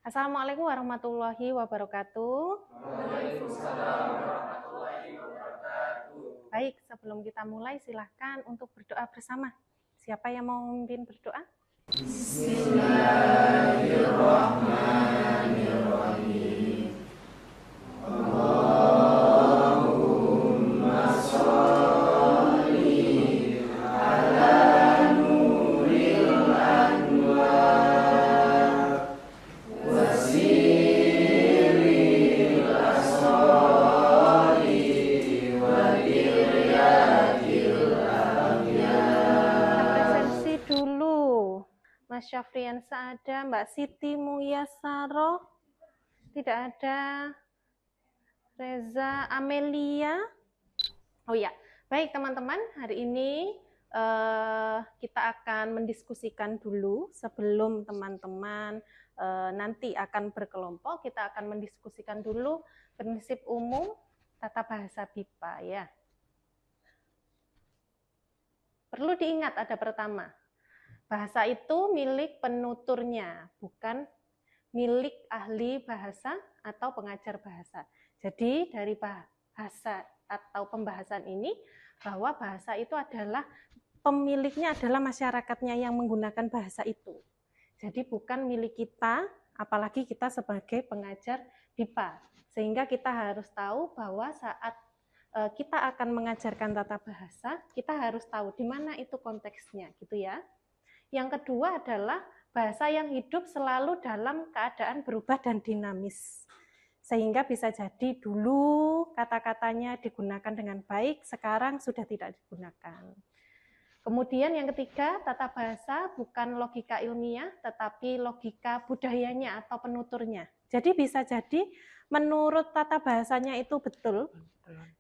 Assalamualaikum warahmatullahi wabarakatuh. Waalaikumsalam warahmatullahi wabarakatuh. Baik, sebelum kita mulai silahkan untuk berdoa bersama. Siapa yang mau memimpin berdoa? Bismillahirrahmanirrahim. Allahumma sholli ala nuril anwar wa sirril asrari wa biryadil Presensi dulu. Mas Syafrian Saada, Mbak Siti Mulyasaro, tidak ada. Reza Amelia. Oh ya, baik teman-teman, hari ini kita akan mendiskusikan dulu sebelum teman-teman nanti akan berkelompok. Kita akan mendiskusikan dulu prinsip umum tata bahasa BIPA ya. Perlu diingat ada pertama, bahasa itu milik penuturnya, bukan milik ahli bahasa atau pengajar bahasa. Jadi dari bahasa atau pembahasan ini bahwa bahasa itu adalah pemiliknya adalah masyarakatnya yang menggunakan bahasa itu. Jadi bukan milik kita, apalagi kita sebagai pengajar BIPA. Sehingga kita harus tahu bahwa saat kita akan mengajarkan tata bahasa, kita harus tahu di mana itu konteksnya, gitu ya. Yang kedua adalah bahasa yang hidup selalu dalam keadaan berubah dan dinamis. Sehingga bisa jadi dulu kata-katanya digunakan dengan baik, sekarang sudah tidak digunakan. Kemudian yang ketiga, tata bahasa bukan logika ilmiah, tetapi logika budayanya atau penuturnya. Jadi bisa jadi menurut tata bahasanya itu betul,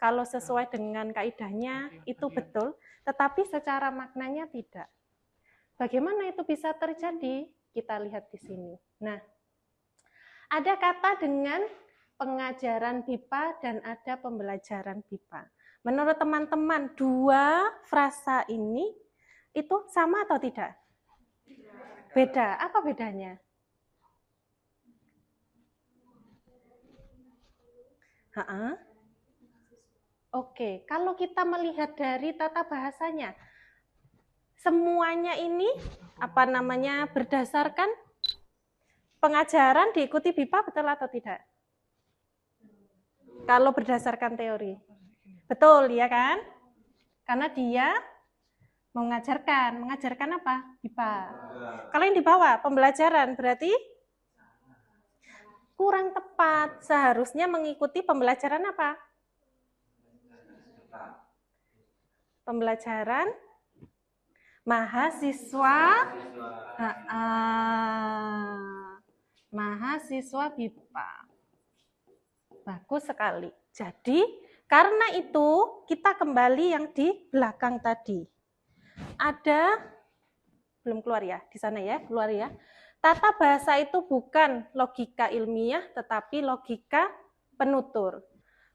kalau sesuai dengan kaidahnya itu betul, tetapi secara maknanya tidak. Bagaimana itu bisa terjadi? Kita lihat di sini. Nah, ada kata dengan pengajaran BIPA dan ada pembelajaran BIPA. Menurut teman-teman, dua frasa ini itu sama atau tidak? Beda. Apa bedanya? Oke, kalau kita melihat dari tata bahasanya, semuanya ini berdasarkan pengajaran diikuti BIPA, betul atau tidak? Kalau berdasarkan teori. Betul ya kan? Karena dia mengajarkan apa? BIPA. Kalau yang di bawah pembelajaran berarti kurang tepat. Seharusnya mengikuti pembelajaran apa? Pembelajaran mahasiswa mahasiswa BIPA. Bagus sekali. Jadi, karena itu kita kembali yang di belakang tadi. Ada, belum keluar ya, di sana ya, keluar ya. Tata bahasa itu bukan logika ilmiah, tetapi logika penutur.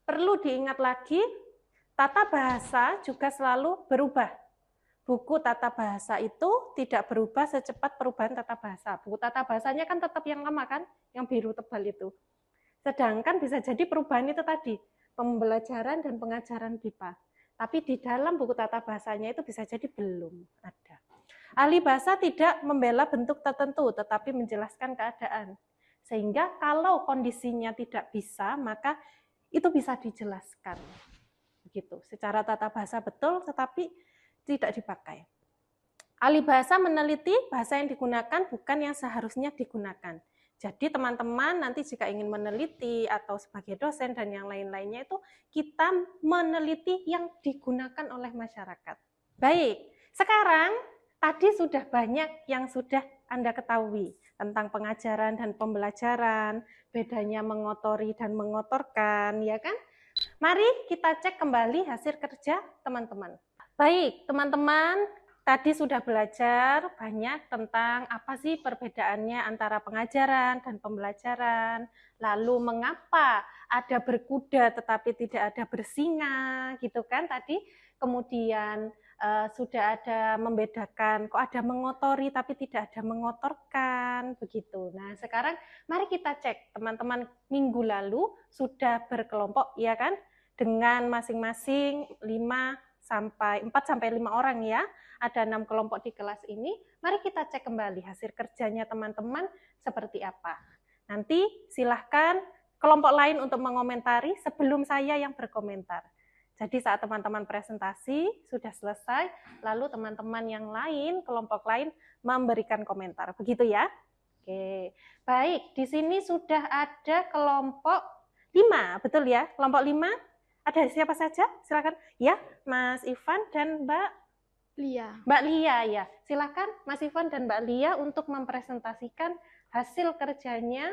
Perlu diingat lagi, tata bahasa juga selalu berubah. Buku tata bahasa itu tidak berubah secepat perubahan tata bahasa. Buku tata bahasanya kan tetap yang lama kan, yang biru tebal itu. Sedangkan bisa jadi perubahan itu tadi, pembelajaran dan pengajaran BIPA. Tapi di dalam buku tata bahasanya itu bisa jadi belum ada. Ahli bahasa tidak membela bentuk tertentu, tetapi menjelaskan keadaan. Sehingga kalau kondisinya tidak bisa, maka itu bisa dijelaskan. Begitu. Secara tata bahasa betul, tetapi tidak dipakai. Ahli bahasa meneliti bahasa yang digunakan bukan yang seharusnya digunakan. Jadi teman-teman nanti jika ingin meneliti atau sebagai dosen dan yang lain-lainnya itu kita meneliti yang digunakan oleh masyarakat. Baik, sekarang tadi sudah banyak yang sudah Anda ketahui tentang pengajaran dan pembelajaran, bedanya mengotori dan mengotorkan, ya kan? Mari kita cek kembali hasil kerja teman-teman. Baik, teman-teman, tadi sudah belajar banyak tentang apa sih perbedaannya antara pengajaran dan pembelajaran, lalu mengapa ada berkuda tetapi tidak ada bersinga, gitu kan tadi. Kemudian sudah ada membedakan, kok ada mengotori tapi tidak ada mengotorkan, begitu. Nah, sekarang mari kita cek teman-teman minggu lalu sudah berkelompok, ya kan? Dengan masing-masing 4 sampai 5 orang ya. Ada 6 kelompok di kelas ini. Mari kita cek kembali hasil kerjanya teman-teman seperti apa. Nanti silahkan kelompok lain untuk mengomentari sebelum saya yang berkomentar. Jadi saat teman-teman presentasi sudah selesai, lalu teman-teman yang lain, kelompok lain memberikan komentar. Begitu ya? Oke. Baik, di sini sudah ada kelompok 5, betul ya? Kelompok 5, ada siapa saja? Silakan. Ya, Mas Ivan dan Mbak Lia. Mbak Lia ya. Silakan Mas Ivan dan Mbak Lia untuk mempresentasikan hasil kerjanya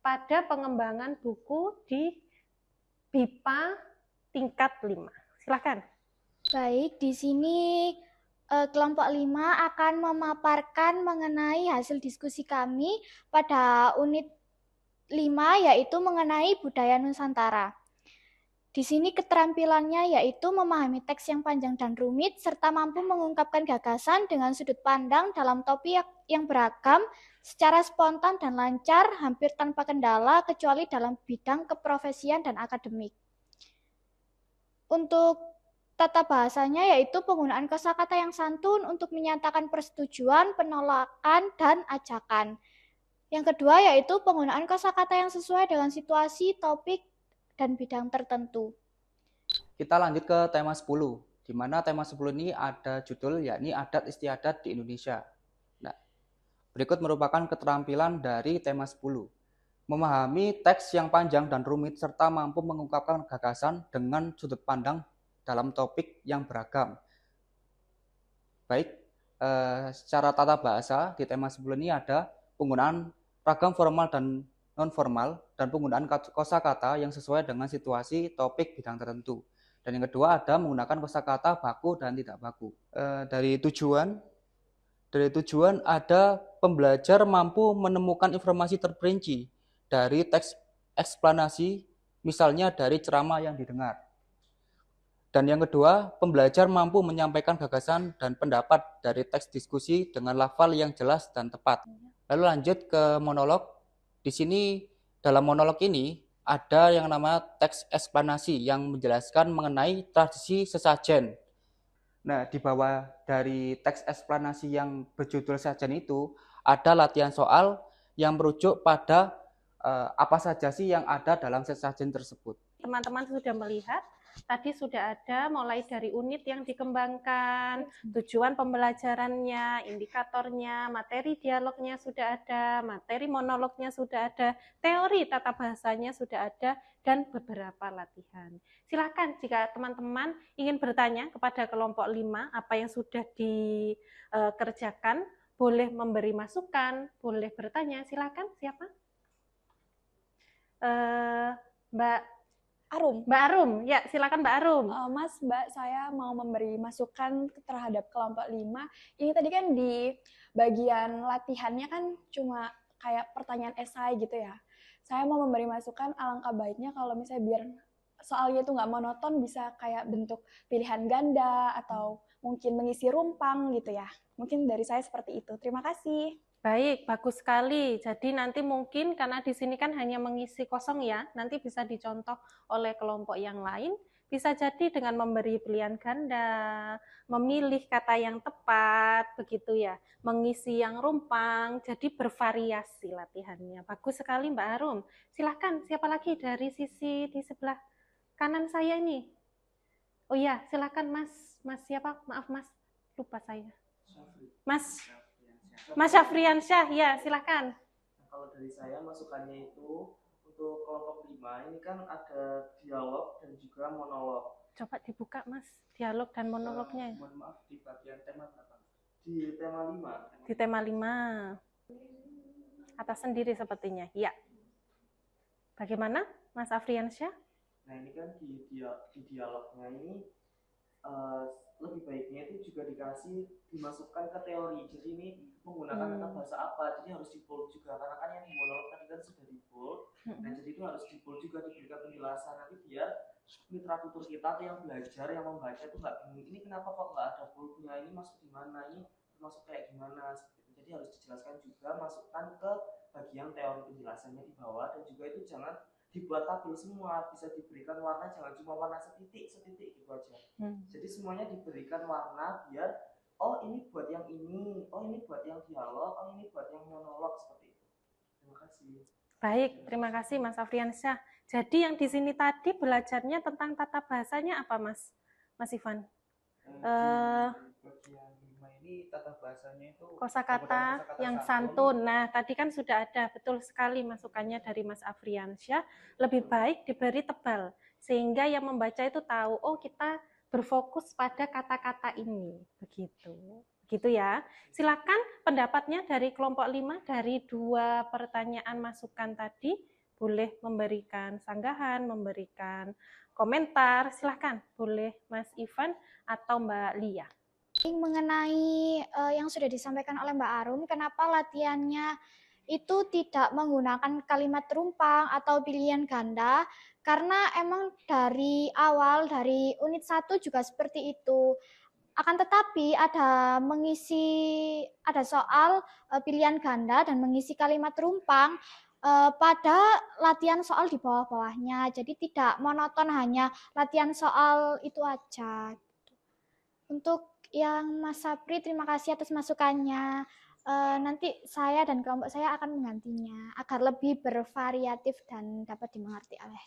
pada pengembangan buku di BIPA tingkat 5. Silakan. Baik, di sini kelompok 5 akan memaparkan mengenai hasil diskusi kami pada unit 5, yaitu mengenai budaya Nusantara. Di sini keterampilannya yaitu memahami teks yang panjang dan rumit, serta mampu mengungkapkan gagasan dengan sudut pandang dalam topik yang beragam, secara spontan dan lancar, hampir tanpa kendala, kecuali dalam bidang keprofesian dan akademik. Untuk tata bahasanya yaitu penggunaan kosakata yang santun untuk menyatakan persetujuan, penolakan, dan ajakan. Yang kedua yaitu penggunaan kosakata yang sesuai dengan situasi, topik, dan bidang tertentu. Kita lanjut ke tema 10, di mana tema 10 ini ada judul yakni adat istiadat di Indonesia. Nah, berikut merupakan keterampilan dari tema 10. Memahami teks yang panjang dan rumit serta mampu mengungkapkan gagasan dengan sudut pandang dalam topik yang beragam. Baik, secara tata bahasa di tema 10 ini ada penggunaan ragam formal dan non-formal dan penggunaan kosakata yang sesuai dengan situasi, topik, bidang tertentu. Dan yang kedua ada menggunakan kosakata baku dan tidak baku. Dari tujuan ada pembelajar mampu menemukan informasi terperinci dari teks eksplanasi, misalnya dari ceramah yang didengar. Dan yang kedua, pembelajar mampu menyampaikan gagasan dan pendapat dari teks diskusi dengan lafal yang jelas dan tepat. Lalu lanjut ke monolog. Di sini dalam monolog ini ada yang namanya teks eksplanasi yang menjelaskan mengenai tradisi sesajen. Nah, di bawah dari teks eksplanasi yang berjudul sesajen itu ada latihan soal yang merujuk pada apa saja sih yang ada dalam sesajen tersebut. Teman-teman sudah melihat, tadi sudah ada mulai dari unit yang dikembangkan, tujuan pembelajarannya, indikatornya, materi dialognya sudah ada, materi monolognya sudah ada, teori tata bahasanya sudah ada, dan beberapa latihan. Silakan jika teman-teman ingin bertanya kepada kelompok 5 apa yang sudah dikerjakan, boleh memberi masukan, boleh bertanya. Silakan, siapa? Mbak Arum, ya silakan Mbak Arum. Mbak, saya mau memberi masukan terhadap kelompok 5. Ini tadi kan di bagian latihannya kan cuma kayak pertanyaan esai gitu ya. Saya mau memberi masukan alangkah baiknya kalau misalnya biar soalnya itu nggak monoton, bisa kayak bentuk pilihan ganda atau mungkin mengisi rumpang gitu ya. Mungkin dari saya seperti itu. Terima kasih. Baik, bagus sekali. Jadi nanti mungkin karena di sini kan hanya mengisi kosong ya, nanti bisa dicontoh oleh kelompok yang lain. Bisa jadi dengan memberi pilihan ganda, memilih kata yang tepat, begitu ya, mengisi yang rumpang, jadi bervariasi latihannya. Bagus sekali Mbak Arum. Silahkan, siapa lagi dari sisi di sebelah kanan saya ini? Oh iya, silahkan Mas siapa? Maaf Mas, lupa saya. Mas Syafriansyah, ya silahkan. Nah, kalau dari saya masukannya itu untuk kelompok 5 ini kan ada dialog dan juga monolog. Coba dibuka Mas, dialog dan monolognya. Mohon maaf, di bagian tema berapa? Di tema 5. Di tema 5. Atas sendiri sepertinya, ya. Bagaimana Mas Afriansyah? Nah ini kan di dialognya ini lebih baiknya itu juga dimasukkan ke teori. Jadi ini menggunakan tata bahasa apa, jadi harus di bold juga, karena kan yang monolog tadi kan sudah di bold. Nah jadi itu harus di bold juga, diberikan penjelasan nanti biar mitra tutor kita atau yang belajar yang membaca itu nggak bingung, ini kenapa kok nggak ada fullnya, ini masuk di mana, ini masuk kayak gimana, seperti itu. Jadi harus dijelaskan juga, masukkan ke bagian teori penjelasannya di bawah, dan juga itu jangan dibuat tabel semua, bisa diberikan warna, jangan cuma warna setitik gitu aja. Jadi semuanya diberikan warna biar oh ini buat yang ini, oh ini buat yang dialog, oh ini buat yang monolog, seperti itu. Terima kasih. Baik, terima kasih Mas Afriansyah. Jadi yang di sini tadi belajarnya tentang tata bahasanya apa, Mas Ivan? Bagian 5 ini tata bahasanya itu Kosakata yang santun. Nah, tadi kan sudah ada, betul sekali masukannya dari Mas Afriansyah. Lebih baik diberi tebal, sehingga yang membaca itu tahu, oh kita berfokus pada kata-kata ini. Begitu ya. Silakan pendapatnya dari kelompok 5 dari 2 pertanyaan masukan tadi, boleh memberikan sanggahan, memberikan komentar, silakan. Boleh Mas Ivan atau Mbak Lia. Mengenai yang sudah disampaikan oleh Mbak Arum, kenapa latihannya itu tidak menggunakan kalimat terumpang atau pilihan ganda, karena emang dari awal, dari unit 1 juga seperti itu. Akan tetapi ada soal pilihan ganda dan mengisi kalimat terumpang pada latihan soal di bawah-bawahnya. Jadi tidak monoton hanya latihan soal itu aja. Untuk yang Mas Sapri, terima kasih atas masukannya. Nanti saya dan kelompok saya akan menggantinya agar lebih bervariatif dan dapat dimengerti oleh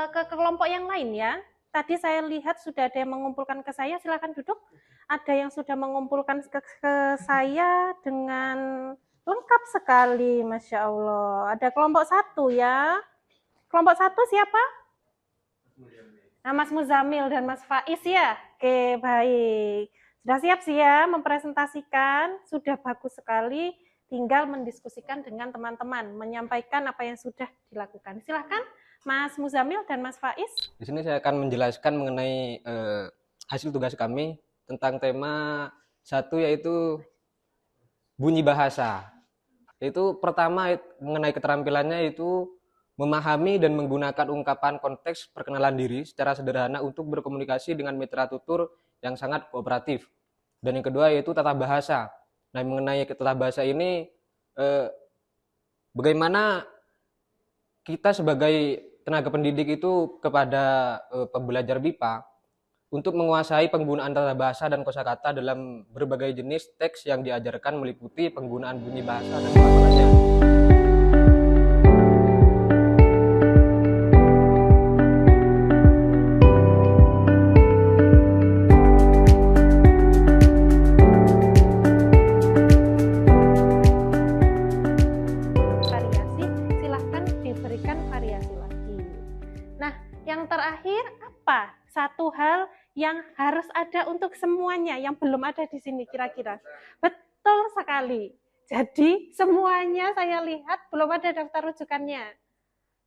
ke kelompok yang lain ya. Tadi saya lihat sudah ada yang mengumpulkan ke saya, silakan duduk. Ada yang sudah mengumpulkan ke saya dengan lengkap sekali, Masya Allah. Ada kelompok 1 ya. Kelompok 1 siapa? Nah, Mas Muzamil dan Mas Faiz ya. Oke, baik. Sudah siap sih ya mempresentasikan, sudah bagus sekali. Tinggal mendiskusikan dengan teman-teman, menyampaikan apa yang sudah dilakukan. Silahkan Mas Muzamil dan Mas Faiz. Di sini saya akan menjelaskan mengenai hasil tugas kami tentang tema 1, yaitu bunyi bahasa. Itu pertama mengenai keterampilannya itu memahami dan menggunakan ungkapan konteks perkenalan diri secara sederhana untuk berkomunikasi dengan mitra tutur yang sangat kooperatif. Dan yang kedua yaitu tata bahasa. Nah, mengenai tata bahasa ini bagaimana kita sebagai tenaga pendidik itu kepada pembelajar BIPA untuk menguasai penggunaan tata bahasa dan kosakata dalam berbagai jenis teks yang diajarkan meliputi penggunaan bunyi bahasa dan pelafalannya. Variasi, silahkan diberikan variasi lagi. Nah, yang terakhir apa? Satu hal yang harus ada untuk semuanya yang belum ada di sini kira-kira. Betul sekali. Jadi semuanya saya lihat belum ada daftar rujukannya.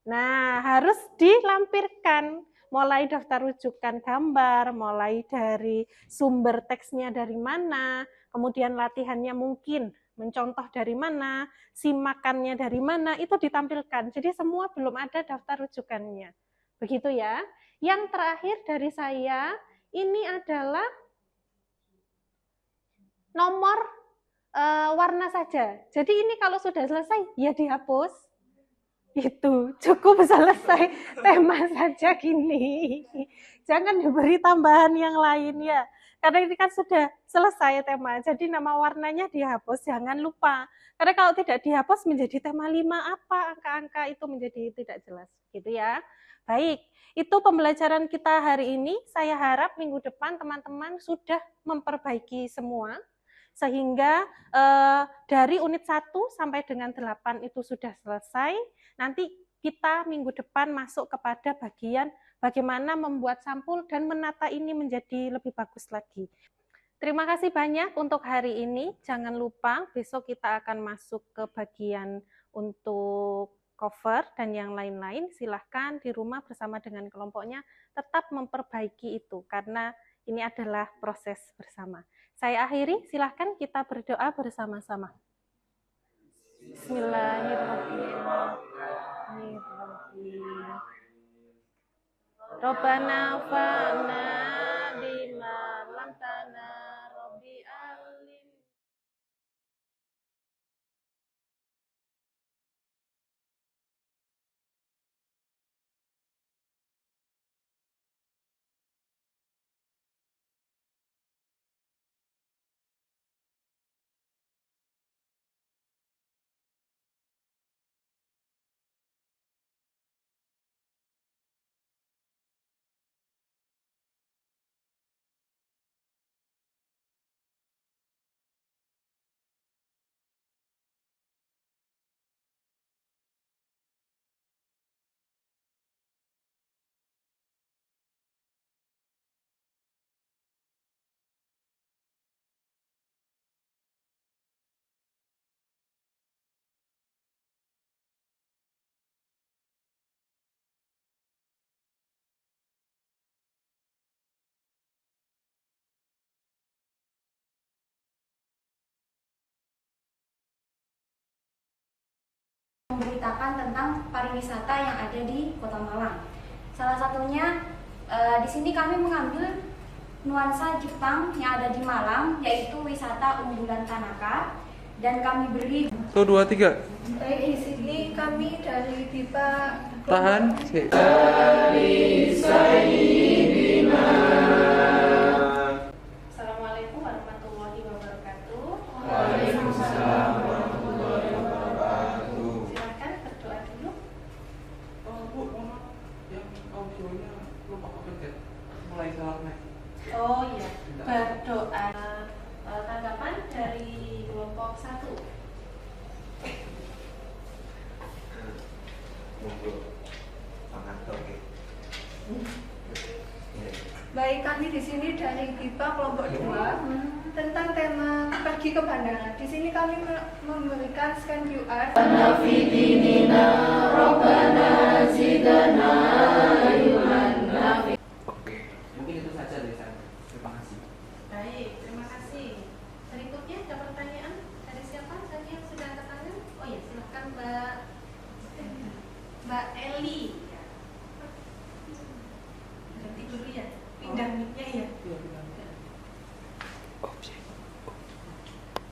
Nah, harus dilampirkan mulai daftar rujukan gambar, mulai dari sumber teksnya dari mana, kemudian latihannya mungkin mencontoh dari mana, simakannya dari mana, itu ditampilkan. Jadi semua belum ada daftar rujukannya. Begitu ya. Yang terakhir dari saya, ini adalah nomor warna saja. Jadi ini kalau sudah selesai, ya dihapus. Itu cukup selesai tema saja gini. Jangan diberi tambahan yang lain ya. Karena ini kan sudah selesai tema. Jadi nama warnanya dihapus, jangan lupa. Karena kalau tidak dihapus menjadi tema 5 apa, angka-angka itu menjadi tidak jelas. Gitu ya. Baik, itu pembelajaran kita hari ini. Saya harap minggu depan teman-teman sudah memperbaiki semua. Sehingga dari unit 1 sampai dengan 8 itu sudah selesai. Nanti kita minggu depan masuk kepada bagian bagaimana membuat sampul dan menata ini menjadi lebih bagus lagi. Terima kasih banyak untuk hari ini. Jangan lupa besok kita akan masuk ke bagian untuk cover dan yang lain-lain. Silahkan di rumah bersama dengan kelompoknya tetap memperbaiki itu karena ini adalah proses bersama. Saya akhiri, silahkan kita berdoa bersama-sama. Bismillahirrahmanirrahim. Robbana fa'na bima lam tana Robbi alim. Memberitakan tentang pariwisata yang ada di Kota Malang. Salah satunya di sini kami mengambil nuansa Jepang yang ada di Malang, yaitu wisata unggulan Tanaka, dan kami beri. 1, 2, 3. Baik, di sini kami dari BIPA. Tahan. Assalamualaikum warahmatullahi wabarakatuh. Waalaikumsalam warahmatullahi wabarakatuh. Silakan berdoa dulu. Bu, mohon yang audionya lupa kepencet. Mulai salah. Oh iya, berdoa. Tanggapan dari kelompok 1. Baik, kami di sini dari BIPA kelompok 2 tentang tema pergi ke bandara. Di sini kami memberikan scan QR. Oke, mungkin itu saja dari saya. Terima kasih. Baik, terima kasih. Berikutnya ada pertanyaan dari siapa tadi yang sudah angkat tangan? Oh ya, silakan Mbak Eli. Ganti dulu ya, pindah mic-nya ya.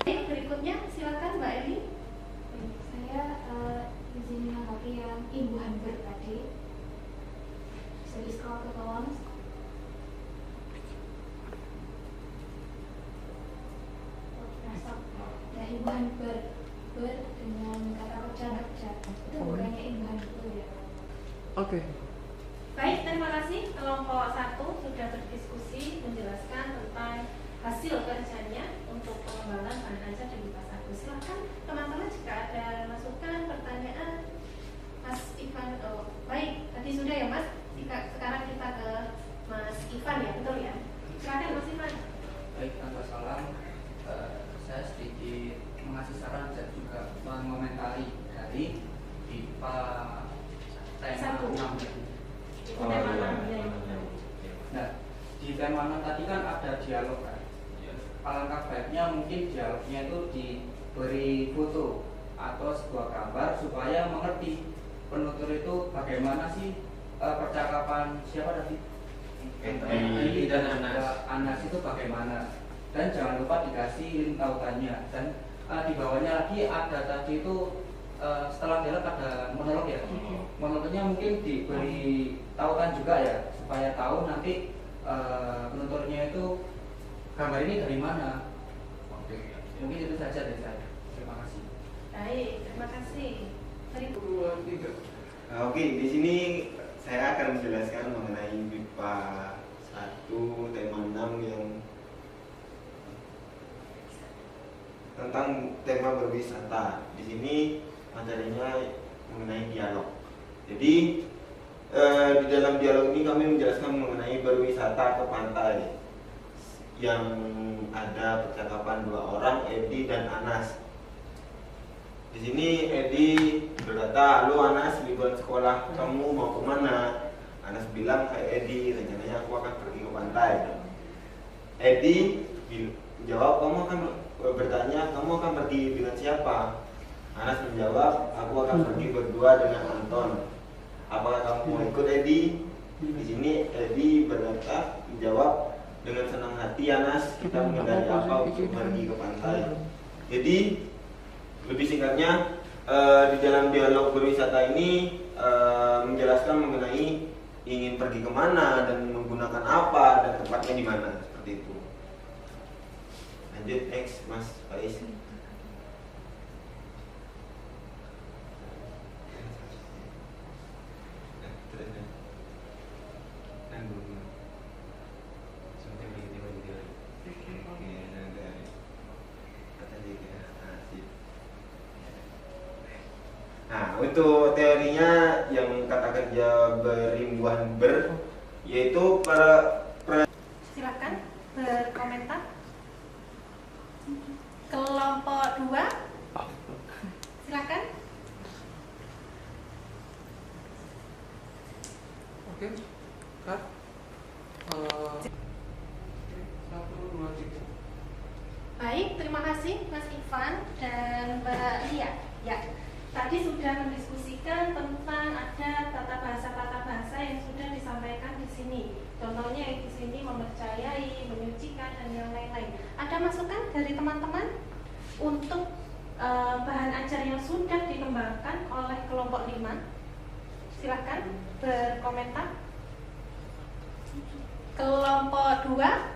Baik, berikutnya silakan Mbak Eli. Saya di sini menanggapi yang Ibu Hanber tadi. Bisa di-scroll ke bawah, Mas. Ya, Ibu Hanber dengan kata kerja. Itu bukannya Ibu Hanber ya? Oke. Baik, terima kasih. Kelompok 1 sudah berdiskusi menjelaskan tentang hasil kerjanya untuk pengembangan bahan ajar di BIPA 1. Silakan teman-teman jika ada masukan, pertanyaan. Mas Ivan, baik, tadi sudah ya Mas. Sekarang kita ke Mas Ivan ya, betul ya? Silakan Mas Ivan. Baik, tanpa salam, saya sedikit mengasih saran dan juga mengomentari dari IPA tema 6. Tema 6 ya. Nah, di tema 6 tadi kan ada dialog kan. Alangkah baiknya mungkin dialognya itu diberi foto atau sebuah gambar supaya mengerti penutur itu bagaimana sih percakapan siapa tadi? Edi dan Anas. Anas itu bagaimana? Dan jangan lupa dikasih link tautannya. Dan di bawahnya lagi ada tadi itu setelah dialog ada monolog ya. Monolognya mungkin diberi tautan juga ya supaya tahu nanti penuturnya itu gambar ini dari mana. Mungkin itu saja dari saya. Terima kasih. Baik, terima kasih. 1, 2, 3. Oke, di sini saya akan menjelaskan mengenai BIPA 1 tema 6 yang tentang tema berwisata. Di sini materinya mengenai dialog. Jadi di dalam dialog ini kami menjelaskan mengenai berwisata ke pantai yang ada percakapan 2 orang, Edi dan Anas. Di sini Edi berkata, "Halo Anas, liburan sekolah kamu mau kemana?" Anas bilang, "Hai Edi, rencananya aku akan pergi ke pantai." Edi jawab, bertanya, "Kamu akan pergi dengan siapa?" Anas menjawab, "Aku akan pergi berdua dengan Anton. Apakah kamu mau ikut Edi?" Di sini Edi berkata menjawab dengan senang hati, Anas, kita menghindari apa untuk pergi ke pantai. Jadi lebih singkatnya di dalam dialog berwisata ini menjelaskan mengenai ingin pergi kemana dan menggunakan apa dan tempatnya di mana, seperti itu. Lanjut next Mas Faiz. Nah, untuk teorinya yang kata kerja berimbuhan ber, yaitu Silakan berkomentar. Kelompok 2. Silakan. Oke, Kak. 1, 2, 3. Baik, terima kasih Mas Ivan dan Mbak Lia. Ya, tadi sudah mendiskusikan tentang ada tata bahasa yang sudah disampaikan di sini. Contohnya yang di sini mempercayai, menyucikan dan yang lain-lain. Ada masukan dari teman-teman untuk bahan ajar yang sudah dikembangkan oleh kelompok 5? Silakan berkomentar. Kelompok 2.